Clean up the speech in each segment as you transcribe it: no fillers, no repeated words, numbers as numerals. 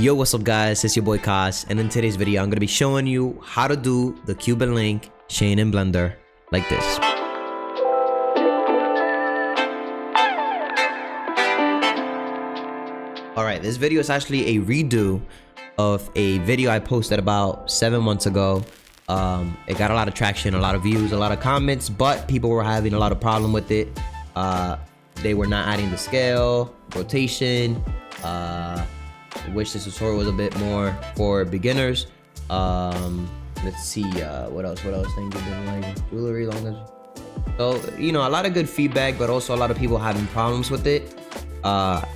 Yo, what's up guys, it's your boy Cos, and in today's video I'm going to be showing you how to do the Cuban Link Chain in Blender like this. Alright, this video is actually a redo of a video I posted about 7 months ago. It got a lot of traction, a lot of views, a lot of comments, but people were having a lot of problem with it. They were not adding the scale, rotation. Wish this tutorial was a bit more for beginners. Let's see, what else things have been like jewelry, long as so, you know, a lot of good feedback, but also a lot of people having problems with it.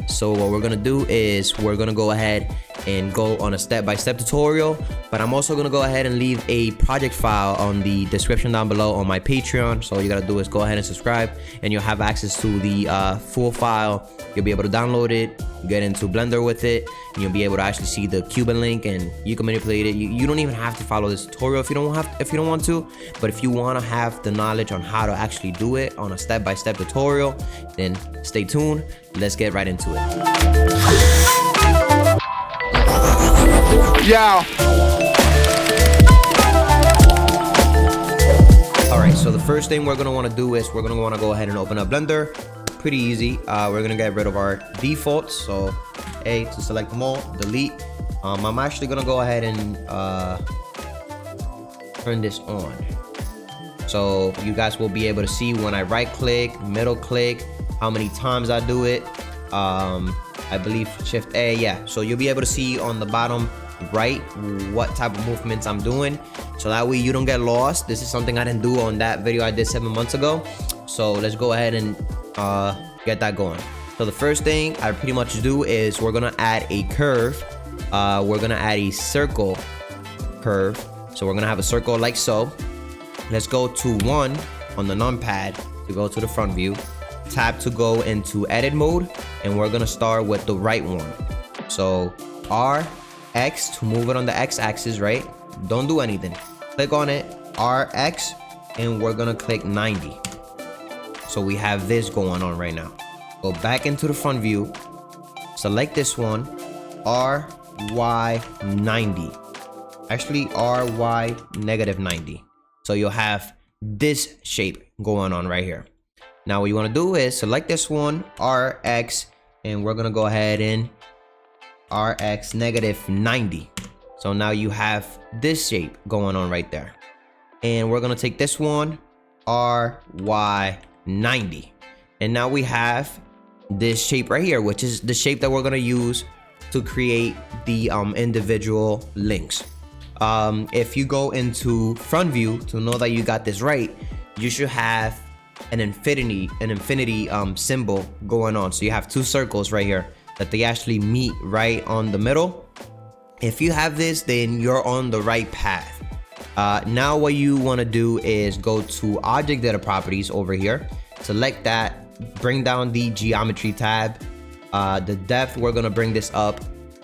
So what we're gonna do is we're gonna go ahead and go on a step-by-step tutorial, but I'm also gonna go ahead and leave a project file on the description down below on my Patreon. So all you gotta do is go ahead and subscribe, and you'll have access to the full file. You'll be able to download it, get into Blender with it, and you'll be able to actually see the Cuban link, and you can manipulate it. You don't even have to follow this tutorial if you don't want to, but if you want to have the knowledge on how to actually do it on a step-by-step tutorial, then stay tuned. Let's get right into it. Yeah. Alright, so the first thing we're going to want to do is we're going to want to go ahead and open up Blender. Pretty easy. We're going to get rid of our defaults. So A to select them all, delete. I'm actually going to go ahead and turn this on. So you guys will be able to see when I right click, middle click, how many times I do it. I believe Shift A, yeah. So you'll be able to see on the bottom right what type of movements I'm doing, so that way you don't get lost. This is something I didn't do on that video I did 7 months ago. So let's go ahead and get that going. So the first thing I pretty much do is we're gonna add a curve. We're gonna add a circle curve. So we're gonna have a circle like so. Let's go to 1 on the numpad to go to the front view. Tap to go into edit mode, and we're gonna start with the right one. So R, X to move it on the X axis, right? Don't do anything. Click on it, R, X, and we're gonna click 90. So we have this going on right now. Go back into the front view, select this one, R, Y, 90. Actually, R, Y, negative 90. So you'll have this shape going on right here. Now what you want to do is select this one, RX, and we're going to go ahead and RX negative 90. So now you have this shape going on right there. And we're going to take this one, RY 90. And now we have this shape right here, which is the shape that we're going to use to create the individual links. If you go into front view to know that you got this right, you should have an infinity symbol going on. So you have two circles right here that they actually meet right on the middle. If you have this, then you're on the right path. Now what you want to do is go to object data properties over here, select that, bring down the geometry tab. The depth, we're gonna bring this up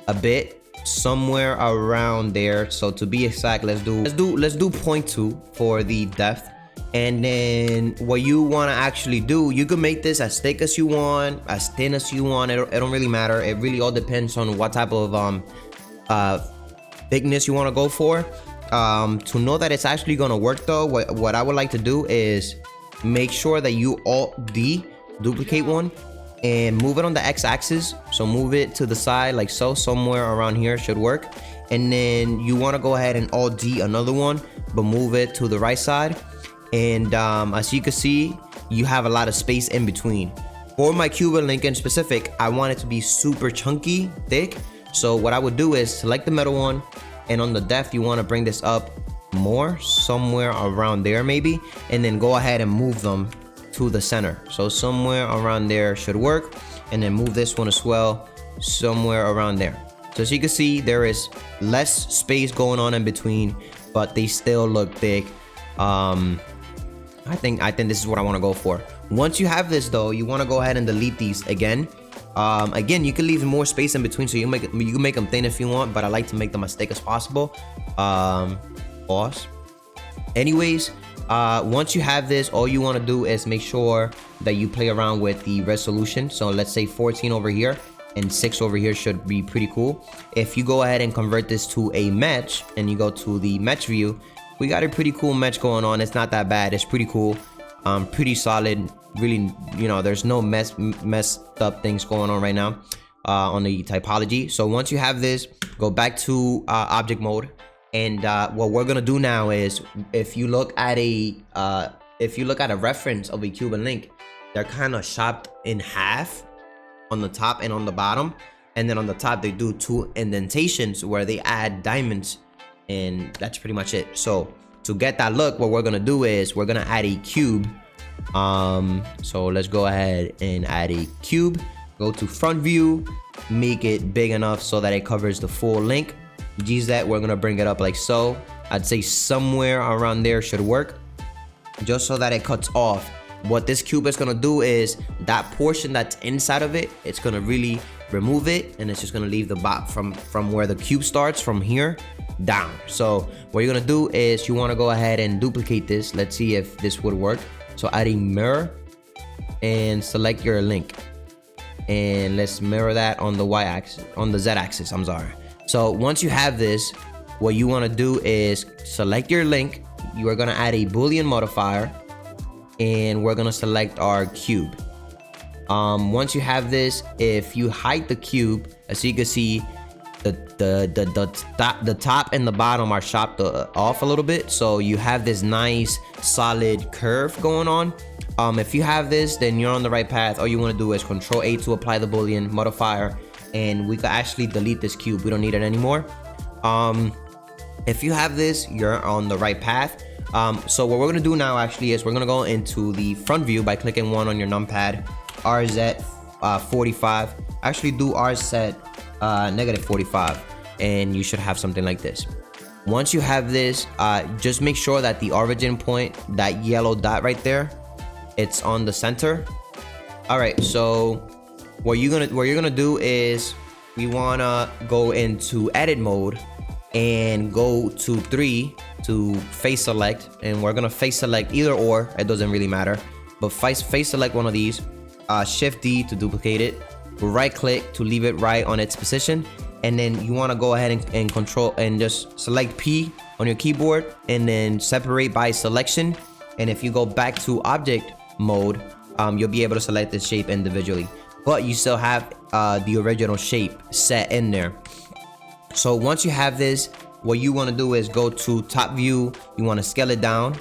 a bit, somewhere around there. So to be exact, let's do 0.2 for the depth. And then what you want to actually do, you can make this as thick as you want, as thin as you want. It don't really matter. It really all depends on what type of thickness you want to go for. To know that it's actually going to work though, what I would like to do is make sure that you Alt-D, duplicate one, and move it on the x-axis. So move it to the side like so, somewhere around here should work. And then you want to go ahead and Alt-D another one, but move it to the right side. And as you can see, you have a lot of space in between. For my Cuban link in specific, I want it to be super chunky, thick. So what I would do is select the middle one, and on the depth, you want to bring this up more, somewhere around there maybe, and then go ahead and move them to the center. So somewhere around there should work, and then move this one as well, somewhere around there. So as you can see, there is less space going on in between, but they still look thick. I think this is what I want to go for. Once you have this though, you want to go ahead and delete these again. Again, you can leave more space in between, so you can make them thin if you want, but I like to make them as thick as possible. Pause. Anyways, once you have this, all you want to do is make sure that you play around with the resolution. So let's say 14 over here. and 6 over here should be pretty cool. If you go ahead and convert this to a mesh and you go to the mesh view, we got a pretty cool mesh going on. It's not that bad. It's pretty cool. Pretty solid. Really, you know, there's no messed up things going on right now on the typology. So once you have this, go back to object mode. And what we're gonna do now is, if you look at a reference of a Cuban link, they're kind of chopped in half on the top and on the bottom, and then on the top they do 2 indentations where they add diamonds, and that's pretty much it. So to get that look, what we're gonna do is we're gonna add a cube. So let's go ahead and add a cube. Go to front view, make it big enough so that it covers the full link. GZ, we're gonna bring it up like so. I'd say somewhere around there should work, just so that it cuts off. What this cube is gonna do is that portion that's inside of it, it's gonna really remove it, and it's just gonna leave the bot from where the cube starts, from here down. So what you're gonna do is you wanna go ahead and duplicate this. Let's see if this would work. So add a mirror and select your link, and let's mirror that on the y-axis, on the z-axis, I'm sorry. So once you have this, what you wanna do is select your link. You are gonna add a Boolean modifier, and we're gonna select our cube. Once you have this, if you hide the cube, as you can see, the top and the bottom are chopped off a little bit, so you have this nice solid curve going on. If you have this, then you're on the right path. All you want to do is Control A to apply the Boolean modifier, and we can actually delete this cube. We don't need it anymore. If you have this, you're on the right path. So what we're gonna do now actually is we're gonna go into the front view by clicking 1 on your numpad, RZ 45. Actually do RZ -45, and you should have something like this. Once you have this, just make sure that the origin point, that yellow dot right there, it's on the center. All right, so what you're gonna do is we wanna go into edit mode and go to 3 to face select, and we're gonna face select either or, it doesn't really matter, but face select one of these. Shift D to duplicate it, right click to leave it right on its position, and then you want to go ahead and control and just select P on your keyboard, and then separate by selection. And if you go back to object mode, you'll be able to select this shape individually, but you still have the original shape set in there. So once you have this, what you want to do is go to top view. You want to scale it down.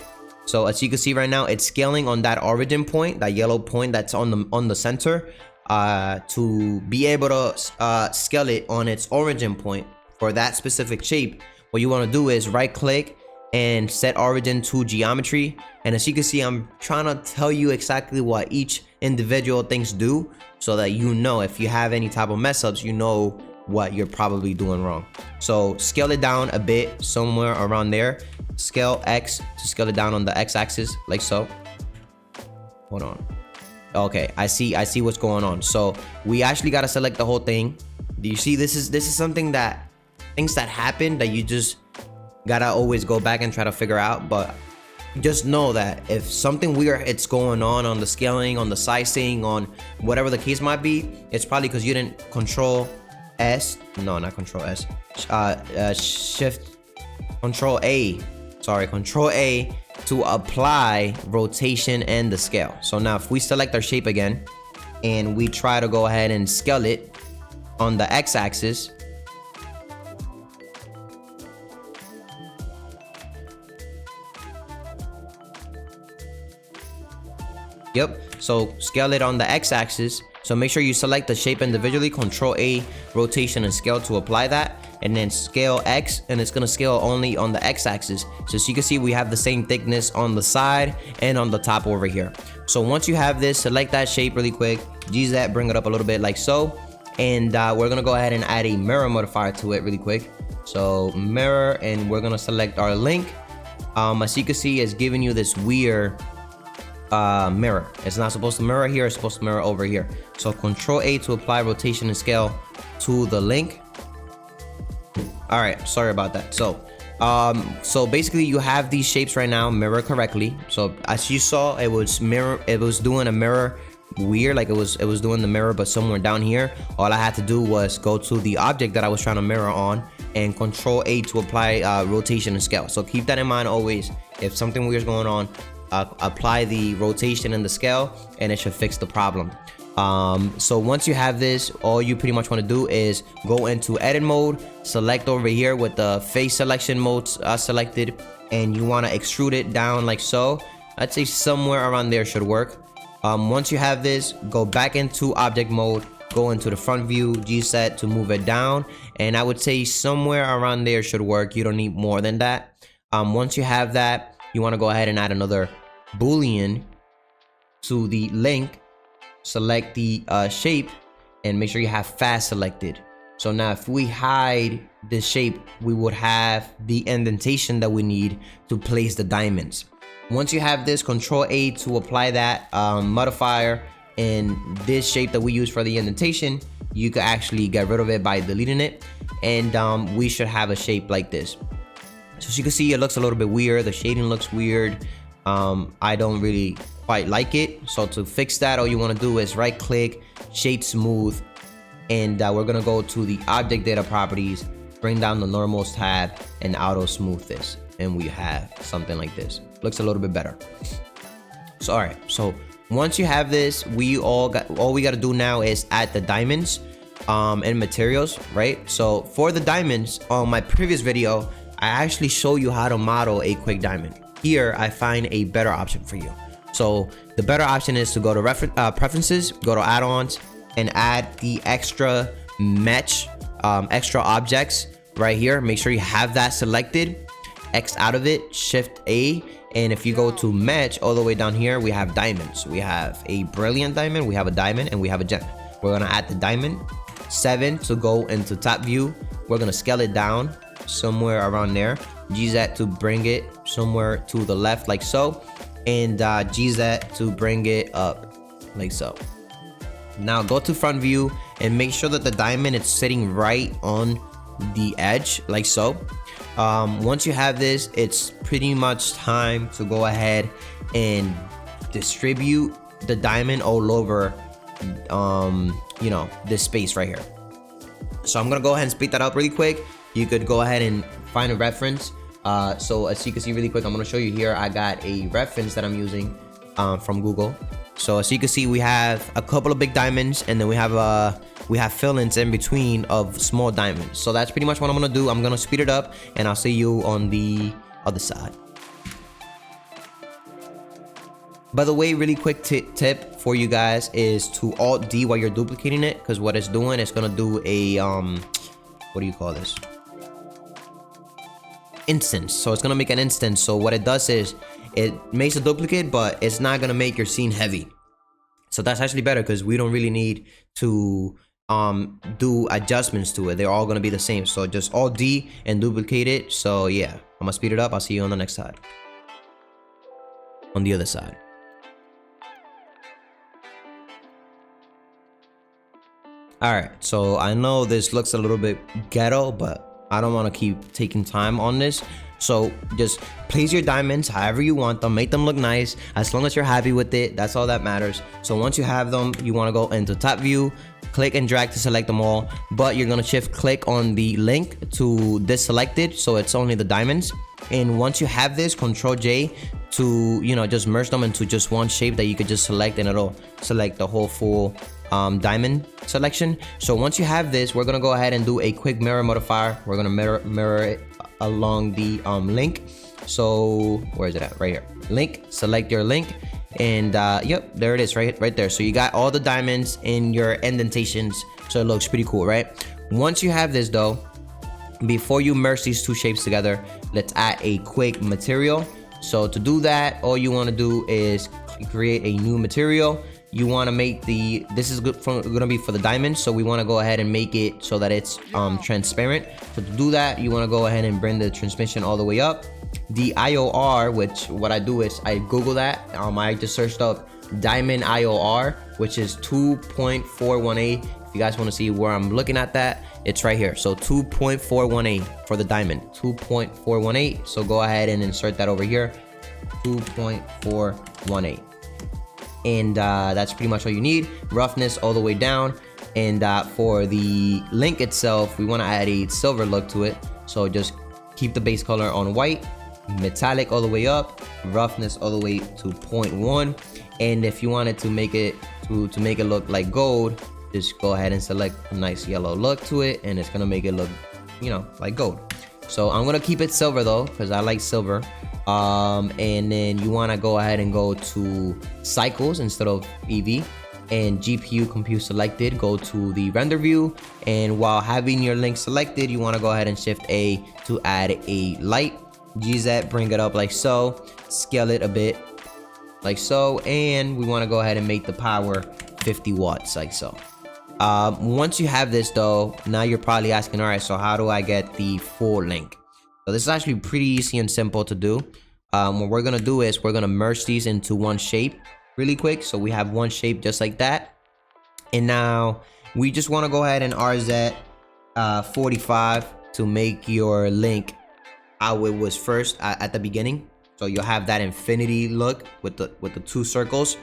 So as you can see right now, it's scaling on that origin point, that yellow point that's on the center. To be able to scale it on its origin point for that specific shape, what you want to do is right click and set origin to geometry. And as you can see, I'm trying to tell you exactly what each individual things do, so that you know if you have any type of mess ups, you know what you're probably doing wrong. So scale it down a bit, somewhere around there. Scale X to scale it down on the X axis, like so. Hold on. Okay, I see what's going on. So we actually got to select the whole thing. Do you see? This is something that things that happen that you just gotta always go back and try to figure out. But just know that if something weird it's going on the scaling, on the sizing, on whatever the case might be, it's probably because you didn't Control S, no, not Control S, Shift, Control A, sorry, Control A to apply rotation and the scale. So now if we select our shape again and we try to go ahead and scale it on the x-axis, yep, so scale it on the x-axis. So make sure you select the shape individually, Control A, rotation and scale to apply that, and then scale X, and it's gonna scale only on the x-axis. So as you can see, we have the same thickness on the side and on the top over here. So once you have this, select that shape really quick, use that, bring it up a little bit like so, and we're gonna go ahead and add a mirror modifier to it really quick. So mirror, and we're gonna select our link. As you can see, it's giving you this weird mirror. It's not supposed to mirror here, it's supposed to mirror over here. So Control A to apply rotation and scale to the link. All right, sorry about that. So basically you have these shapes right now mirror correctly. So as you saw, it was doing a mirror weird, like it was doing the mirror but somewhere down here. All I had to do was go to the object that I was trying to mirror on and Control A to apply rotation and scale. So keep that in mind always. If something weird is going on, apply the rotation and the scale and it should fix the problem. So once you have this, all you pretty much want to do is go into edit mode, select over here with the face selection mode selected, and you want to extrude it down like so. I'd say somewhere around there should work. Once you have this, go back into object mode, go into the front view, G set to move it down, and I would say somewhere around there should work. You don't need more than that. Once you have that, you want to go ahead and add another boolean to the link, select the shape, and make sure you have fast selected. So now if we hide this shape, we would have the indentation that we need to place the diamonds. Once you have this, Control A to apply that modifier in this shape that we use for the indentation. You can actually get rid of it by deleting it, and we should have a shape like this. So as you can see, it looks a little bit weird. The shading looks weird. I don't really quite like it. So to fix that, all you want to do is right click, shade smooth, and we're gonna go to the object data properties, bring down the normals tab, and auto smooth this, and we have something like this. Looks a little bit better. So all right, so once you have this, all we got to do now is add the diamonds and materials, right? So for the diamonds, on my previous video, I actually show you how to model a quick diamond. Here I find a better option for you. So the better option is to go to preferences, go to add-ons, and add the extra match, extra objects right here. Make sure you have that selected. X out of it, Shift A, and if you go to match all the way down here, we have diamonds. We have a brilliant diamond, we have a diamond, and we have a gem. We're gonna add the diamond 7 to go into top view. We're gonna scale it down somewhere around there. GZ to bring it somewhere to the left like so, and GZ to bring it up like so. Now go to front view and make sure that the diamond is sitting right on the edge like so. Once you have this, it's pretty much time to go ahead and distribute the diamond all over you know, this space right here. So I'm gonna go ahead and speed that up really quick. You could go ahead and find a reference. So as you can see really quick, I'm gonna show you here. I got a reference that I'm using from Google. So as you can see, we have a couple of big diamonds, and then we have fill-ins in between of small diamonds. So that's pretty much what I'm gonna do. I'm gonna speed it up, and I'll see you on the other side. By the way, really quick tip for you guys is to Alt D while you're duplicating it, because what it's doing, it's gonna do a what do you call this? Instance. So it's gonna make an instance. So what it does is it makes a duplicate, but it's not gonna make your scene heavy. So that's actually better, because we don't really need to do adjustments to it. They're all gonna be the same. So just Alt D and duplicate it. So yeah, I'm gonna speed it up. I'll see you on the next side. On the other side. All right, so I know this looks a little bit ghetto, but I don't want to keep taking time on this. So just place your diamonds however you want them, make them look nice. As long as you're happy with it, that's all that matters. So once you have them, you want to go into top view, click and drag to select them all, but you're going to shift click on the link to deselect, so it's only the diamonds. And once you have this, Control J to, you know, just merge them into just one shape that you could just select, and it'll select the whole full diamond selection. So once you have this, we're gonna go ahead and do a quick mirror modifier. We're gonna mirror it along the link. So where is it at? Right here. Link. Select your link, and yep, there it is, right there. So you got all the diamonds in your indentations, so it looks pretty cool, right? Once you have this though, before you merge these two shapes together, let's add a quick material. So to do that, all you want to do is create a new material. You want to make this is gonna be for the diamond, so we want to go ahead and make it so that it's transparent. So to do that, you want to go ahead and bring the transmission all the way up. The IOR, which what I do is I Google that. I just searched up diamond IOR, which is 2.418. If you guys want to see where I'm looking at that, it's right here. So 2.418 for the diamond, 2.418. So go ahead and insert that over here, 2.418. And that's pretty much all you need. Roughness all the way down. And for the link itself, we want to add a silver look to it. So just keep the base color on white, metallic all the way up, roughness all the way to 0.1. And if you wanted to make it look like gold, just go ahead and select a nice yellow look to it, and it's gonna make it look, you know, like gold. So I'm gonna keep it silver though, because I like silver. And then you want to go ahead and go to cycles instead of EV, and GPU compute selected, go to the render view, and while having your link selected, you want to go ahead and shift A to add a light. GZ, bring it up like so, scale it a bit like so, and we want to go ahead and make the power 50 watts like so. Once you have this though, now you're probably asking, all right, so how do I get the full link? So this is actually pretty easy and simple to do. What we're gonna do is we're gonna merge these into one shape really quick. So we have one shape just like that. And now we just want to go ahead and RZ 45 to make your link how it was first at the beginning. So you'll have that infinity look with the two circles.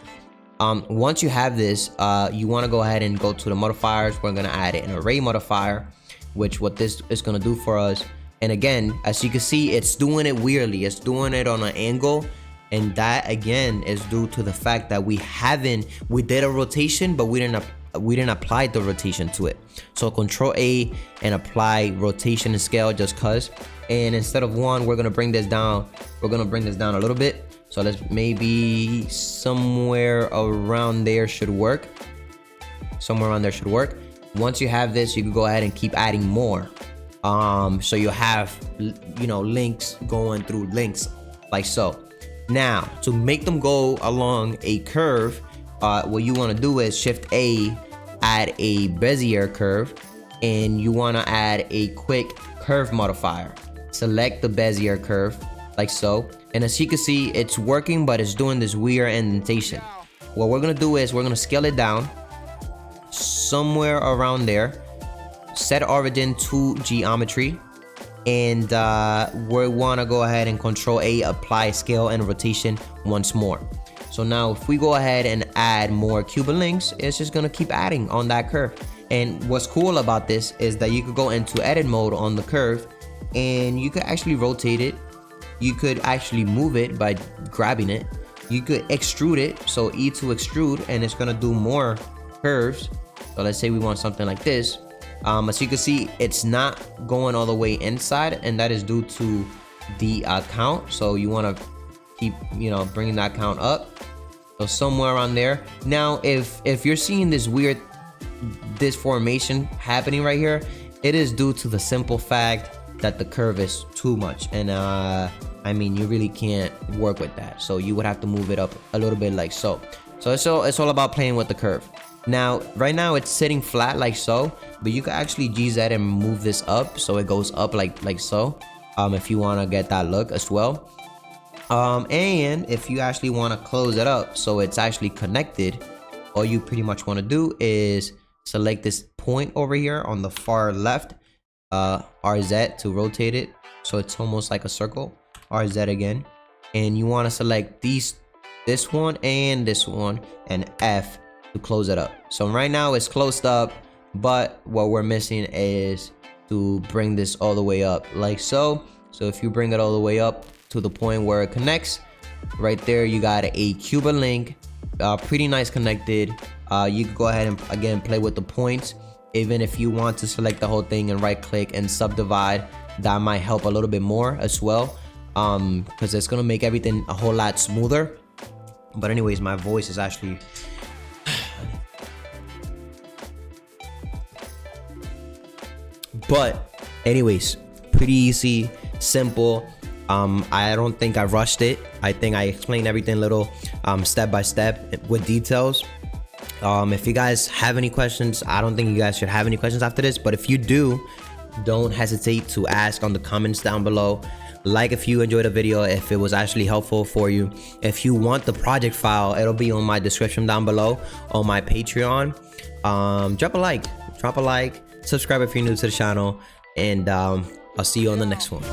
Once you have this, you want to go ahead and go to the modifiers. We're gonna add an array modifier, which what this is gonna do for us. And again, as you can see, it's doing it weirdly. It's doing it on an angle. And that again is due to the fact that we did a rotation, but we didn't apply the rotation to it. So Control A and apply rotation and scale just cause. And instead of 1, we're gonna bring this down. We're gonna bring this down a little bit. So let's maybe somewhere around there should work. Somewhere around there should work. Once you have this, you can go ahead and keep adding more. So you'll have, you know, links going through links like so. Now, to make them go along a curve, what you want to do is Shift A, add a Bezier curve, and you want to add a quick curve modifier. Select the Bezier curve like so. And as you can see, it's working, but it's doing this weird indentation. What we're going to do is we're going to scale it down somewhere around there. Set origin to geometry, and we want to go ahead and Control A, apply scale and rotation once more. So now if we go ahead and add more Cuban links, it's just gonna keep adding on that curve. And what's cool about this is that you could go into edit mode on the curve, and you could actually rotate it. You could actually move it by grabbing it. You could extrude it, so E to extrude, and it's gonna do more curves. So let's say we want something like this. As you can see, it's not going all the way inside, and that is due to the count. So you want to keep, you know, bringing that count up. So somewhere around there. Now, if you're seeing this formation happening right here, it is due to the simple fact that the curve is too much, and I mean, you really can't work with that. So you would have to move it up a little bit like so. So it's all about playing with the curve. Now, right now it's sitting flat like so, but you can actually GZ and move this up so it goes up like so, if you want to get that look as well. And if you actually want to close it up so it's actually connected, all you pretty much want to do is select this point over here on the far left, RZ to rotate it so it's almost like a circle, RZ again, and you want to select this one and this one, and F to close it up. So right now it's closed up, but what we're missing is to bring this all the way up like so. So if you bring it all the way up to the point where it connects, right there you got a Cuban link, pretty nice connected. You can go ahead and again play with the points. Even if you want to select the whole thing and right click and subdivide, that might help a little bit more as well, because it's gonna make everything a whole lot smoother. But anyways, my voice is actually but anyways, pretty easy, simple. I don't think I rushed it. I think I explained everything little step by step with details. If you guys have any questions, I don't think you guys should have any questions after this, but if you do, don't hesitate to ask on the comments down below. Like if you enjoyed the video, if it was actually helpful for you. If you want the project file, it'll be on my description down below on my Patreon. Drop a like, subscribe if you're new to the channel, and I'll see you on the next one.